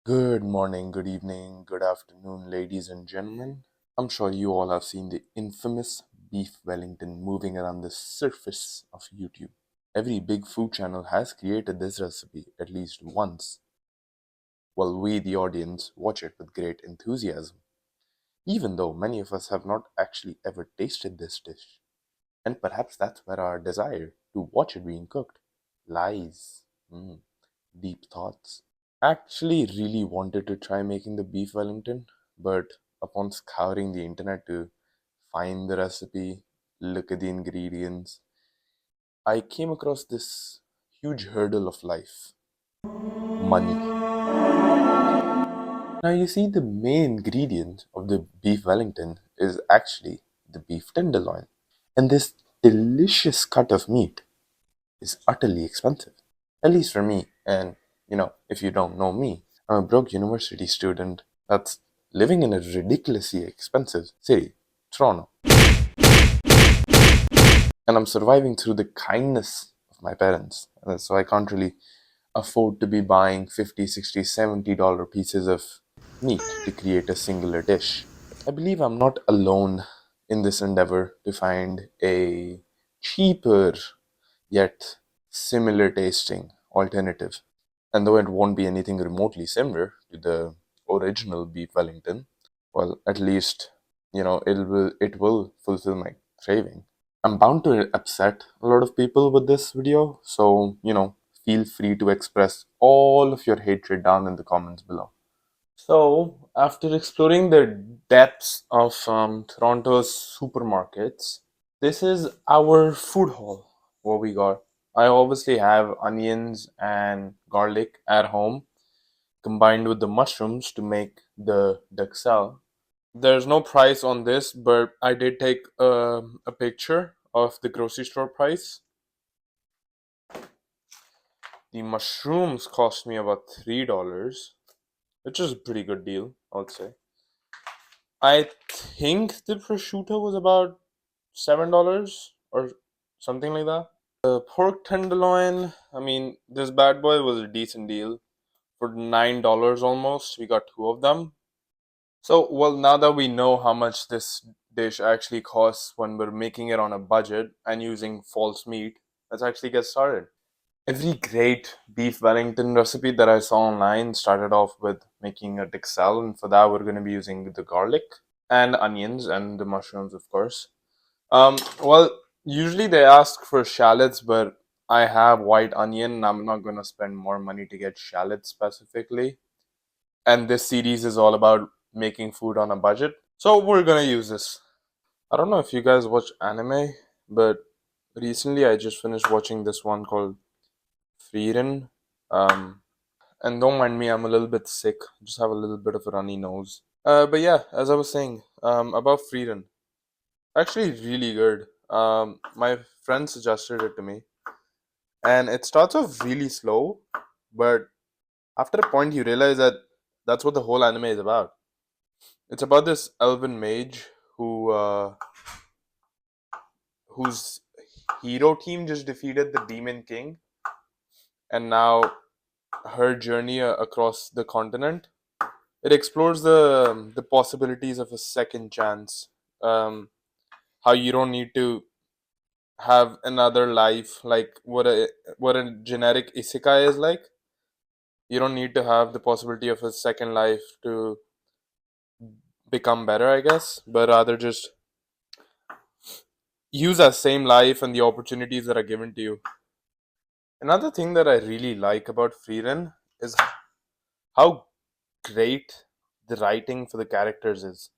Good morning, good evening, good afternoon, ladies and gentlemen. I'm sure you all have seen the infamous beef Wellington moving around the surface of YouTube. Every big food channel has created this recipe at least once, while we, the audience, watch it with great enthusiasm, even though many of us have not actually ever tasted this dish. And perhaps that's where our desire to watch it being cooked lies. Deep thoughts. Actually really wanted to try making the beef Wellington, but upon scouring the internet to find the recipe, look at the ingredients, I came across this huge hurdle of life: money. Now, you see, the main ingredient of the beef Wellington is actually the beef tenderloin, and this delicious cut of meat is utterly expensive, at least for me. And if you don't know me, I'm a broke university student that's living in a ridiculously expensive city, Toronto. And I'm surviving through the kindness of my parents. And so I can't really afford to be buying 50, 60, $70 pieces of meat to create a singular dish. I believe I'm not alone in this endeavor to find a cheaper yet similar tasting alternative. And though it won't be anything remotely similar to the original beef Wellington, well, at least it will fulfill my craving. I'm bound to upset a lot of people with this video, so feel free to express all of your hatred down in the comments below. So, after exploring the depths of Toronto's supermarkets, this is our food haul. What we got. I obviously have onions and garlic at home, combined with the mushrooms to make the duxelle. There's no price on this, but I did take a picture of the grocery store price. The mushrooms cost me about $3, which is a pretty good deal, I would say. I think the prosciutto was about $7 or something like that. The pork tenderloin, I mean, this bad boy was a decent deal. For $9 almost, we got two of them. So, well, now that we know how much this dish actually costs when we're making it on a budget and using false meat, let's actually get started. Every great beef Wellington recipe that I saw online started off with making a duxelle, and for that, we're going to be using the garlic and onions and the mushrooms, of course. Well, usually they ask for shallots, but I have white onion, and I'm not going to spend more money to get shallots specifically. And this series is all about making food on a budget. So we're gonna use this. I don't know if you guys watch anime, but recently I just finished watching this one called Frieren. Um, and don't mind me, I'm a little bit sick. Just have a little bit of a runny nose. But yeah, as I was saying, about Frieren, actually really good. My friend suggested it to me, and it starts off really slow, but after a point you realize that that's what the whole anime is about. It's about this elven mage whose hero team just defeated the demon king, and now her journey across the continent. It explores the possibilities of a second chance. Um, how you don't need to have another life like what a generic isekai is like. You don't need to have the possibility of a second life to become better, I guess, but rather just use that same life and the opportunities that are given to you. Another thing that I really like about Freeren is how great the writing for the characters is.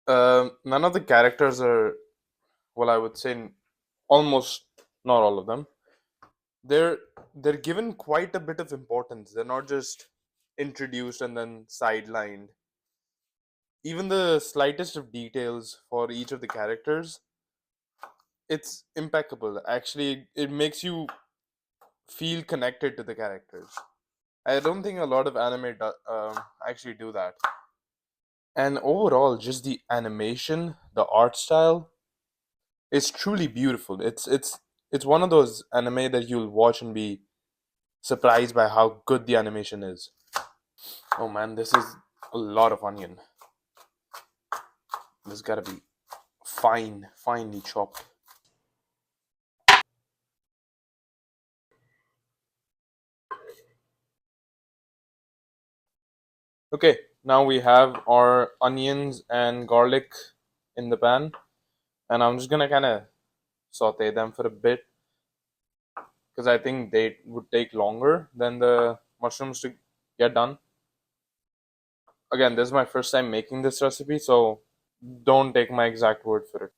None of the characters are, well, I would say almost not all of them. They're they're given quite a bit of importance. They're not just introduced and then sidelined. Even the slightest of details for each of the characters, it's impeccable. Actually, it makes you feel connected to the characters. I don't think a lot of anime actually do that. And overall, just the animation, the art style, is truly beautiful. It's one of those anime that you'll watch and be surprised by how good the animation is. Oh man, this is a lot of onion. This gotta be finely chopped. Okay, now we have our onions and garlic in the pan, and I'm just gonna kind of saute them for a bit because I think they would take longer than the mushrooms to get done. Again, this is my first time making this recipe, so don't take my exact word for it.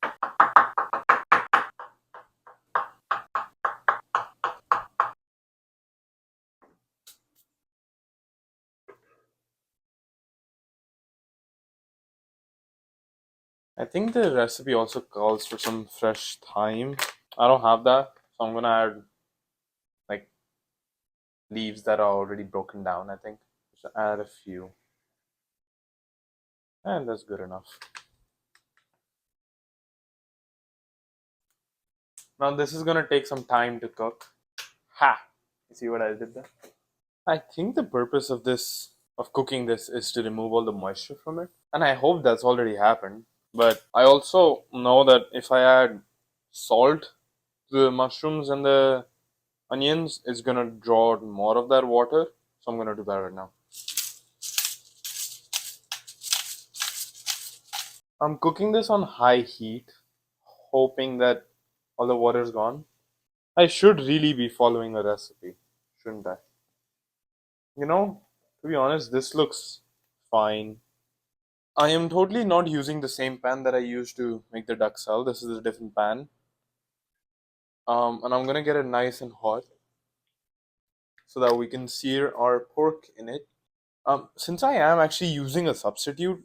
I think the recipe also calls for some fresh thyme. I don't have that, so I'm gonna add like leaves that are already broken down, I think. Just add a few, and that's good enough. Now this is gonna take some time to cook. Ha! You see what I did there? I think the purpose of cooking this is to remove all the moisture from it. And I hope that's already happened. But I also know that if I add salt to the mushrooms and the onions, it's gonna draw out more of that water. So I'm gonna do that right now. I'm cooking this on high heat, hoping that all the water is gone. I should really be following a recipe, shouldn't I? You know, to be honest, this looks fine. I am totally not using the same pan that I used to make the duck sal. This is a different pan. And I'm gonna get it nice and hot so that we can sear our pork in it. Since I am actually using a substitute,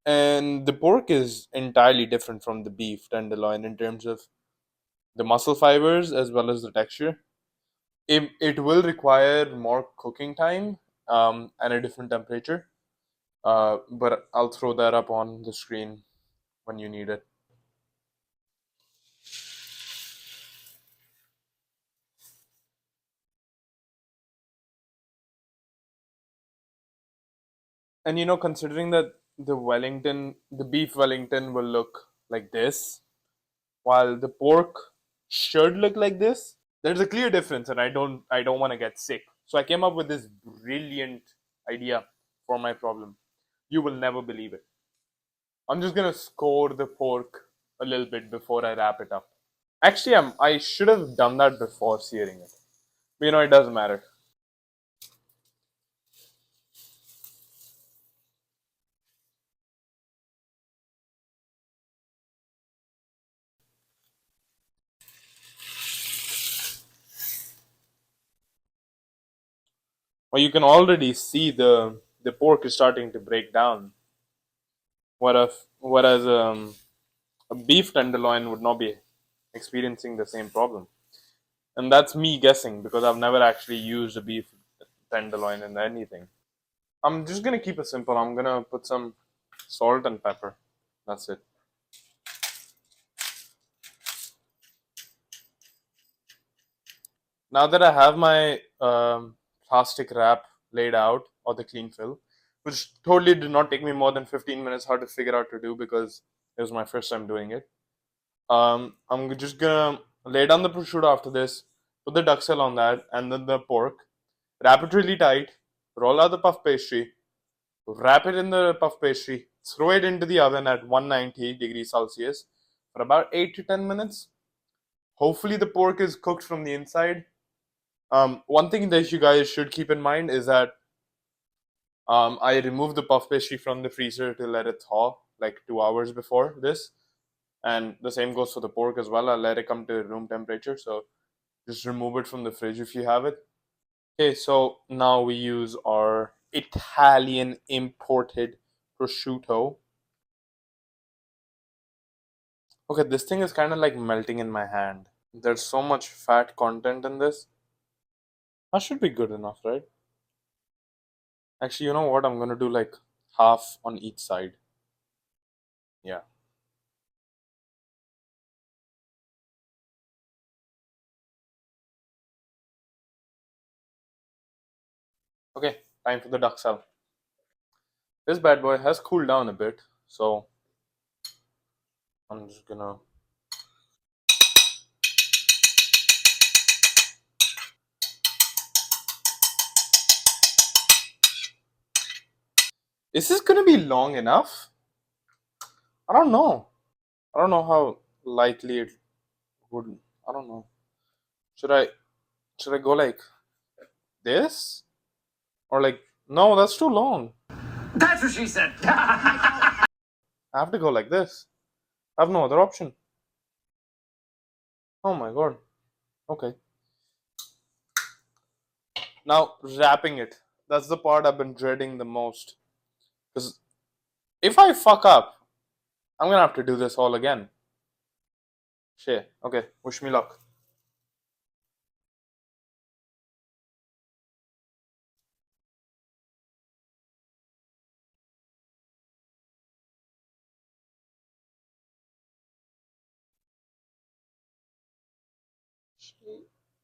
and the pork is entirely different from the beef tenderloin in terms of the muscle fibers as well as the texture. It will require more cooking time and a different temperature. But I'll throw that up on the screen when you need it. And considering that the beef Wellington will look like this, while the pork should look like this, there's a clear difference, and I don't want to get sick. So I came up with this brilliant idea for my problem. You will never believe it. I'm just gonna score the pork a little bit before I wrap it up. Actually, I should have done that before searing it. But it doesn't matter. Well, you can already see the pork is starting to break down. Whereas a beef tenderloin would not be experiencing the same problem. And that's me guessing because I've never actually used a beef tenderloin in anything. I'm just gonna keep it simple. I'm gonna put some salt and pepper. That's it. Now that I have my plastic wrap laid out or the clean fill, which totally did not take me more than 15 minutes how to figure out to do because it was my first time doing it. I'm just gonna lay down the prosciutto after this, put the duxelle on that, and then the pork. Wrap it really tight. Roll out the puff pastry. Wrap it in the puff pastry. Throw it into the oven at 190 degrees Celsius for about 8 to 10 minutes. Hopefully, the pork is cooked from the inside. One thing that you guys should keep in mind is that I removed the puff pastry from the freezer to let it thaw like 2 hours before this. And the same goes for the pork as well. I'll let it come to room temperature. So just remove it from the fridge if you have it. Okay, so now we use our Italian imported prosciutto. Okay, this thing is kind of like melting in my hand. There's so much fat content in this. That should be good enough, right? Actually, you know what? I'm gonna do like half on each side. Yeah. Okay. Time for the duxelle. This bad boy has cooled down a bit, so I'm just gonna. Is this gonna be long enough? I don't know. I don't know how likely it would. I don't know. Should I should I go like this or like no? That's too long. That's what she said. I have to go like this. I have no other option. Oh my god. Okay. Now wrapping it. That's the part I've been dreading the most. Because if I fuck up, I'm gonna have to do this all again. Shit. Okay. Wish me luck.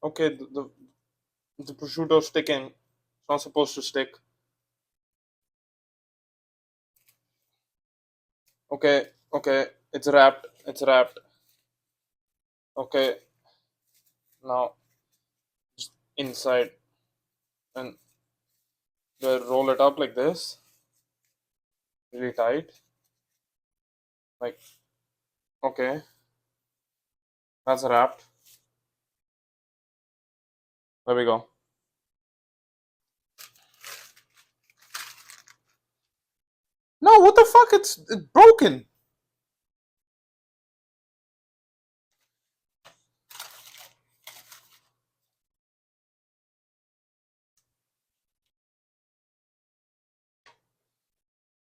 Okay. The prosciutto's sticking. It's not supposed to stick. Okay. Okay. It's wrapped. It's wrapped. Okay. Now just inside and do I roll it up like this, really tight. Like okay. That's wrapped. There we go. No, what the fuck? It's broken.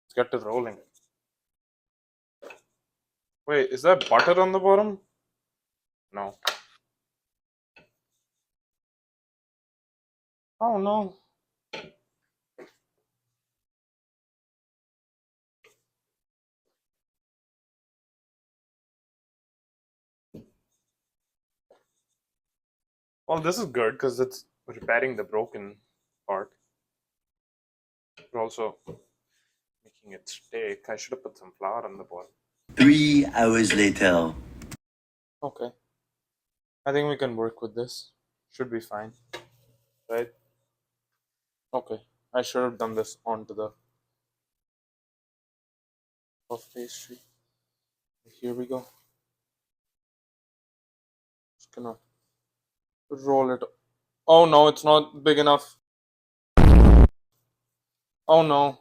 Let's get to rolling. Wait, is there butter on the bottom? No. Oh no. Well, this is good because it's repairing the broken part. But also making it stick. I should have put some flour on the bottom. 3 hours later. Okay. I think we can work with this. Should be fine. Right? Okay. I should have done this onto the puff pastry. Here we go. Just gonna roll it. Oh no, it's not big enough. Oh no.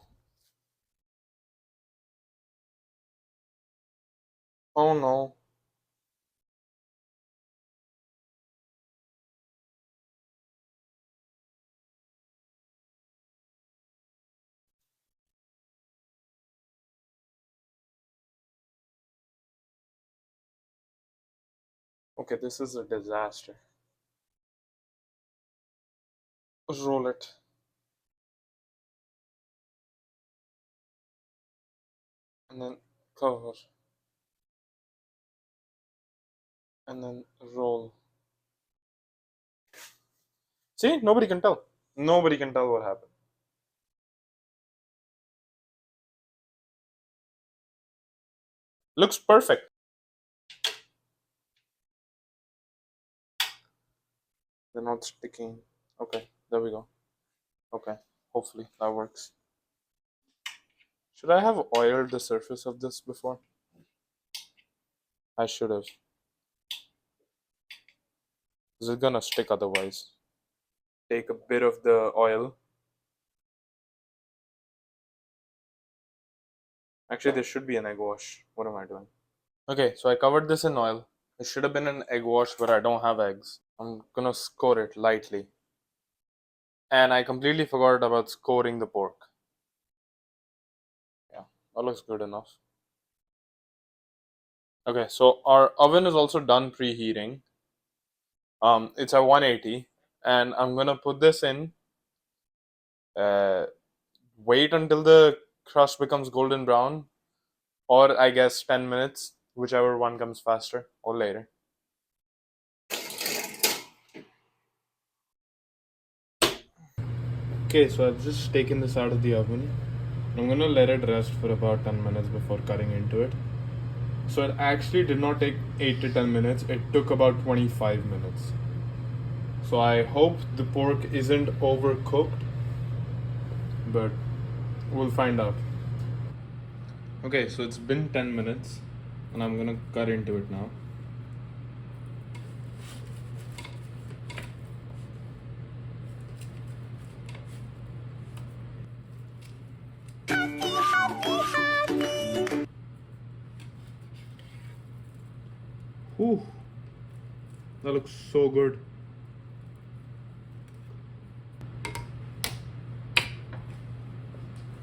Oh no. Okay, this is a disaster. Roll it. And then cover. And then roll. See? Nobody can tell. Nobody can tell what happened. Looks perfect. They're not sticking. Okay, there we go. Okay, hopefully that works. Should I have oiled the surface of this before? I should have. Is it gonna stick otherwise? Take a bit of the oil. Actually, there should be an egg wash. What am I doing? Okay, so I covered this in oil. It should have been an egg wash, but I don't have eggs. I'm gonna score it lightly. And I completely forgot about scoring the pork. Yeah, that looks good enough. Okay, so our oven is also done preheating. It's at 180, and I'm gonna put this in. Uh, wait until the crust becomes golden brown, or I guess 10 minutes, whichever one comes faster, or later. Okay, so I've just taken this out of the oven. I'm gonna let it rest for about 10 minutes before cutting into it. So it actually did not take 8 to 10 minutes, it took about 25 minutes. So I hope the pork isn't overcooked, but we'll find out. Okay, so it's been 10 minutes and I'm gonna cut into it now. Whew, that looks so good.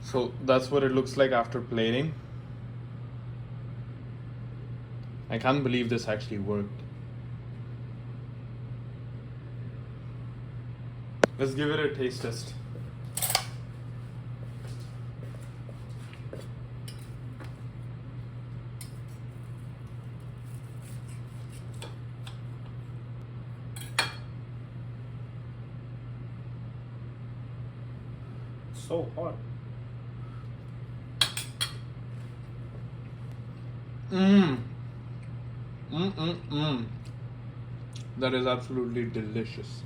So that's what it looks like after plating. I can't believe this actually worked. Let's give it a taste test. So hot. Mmm. That is absolutely delicious.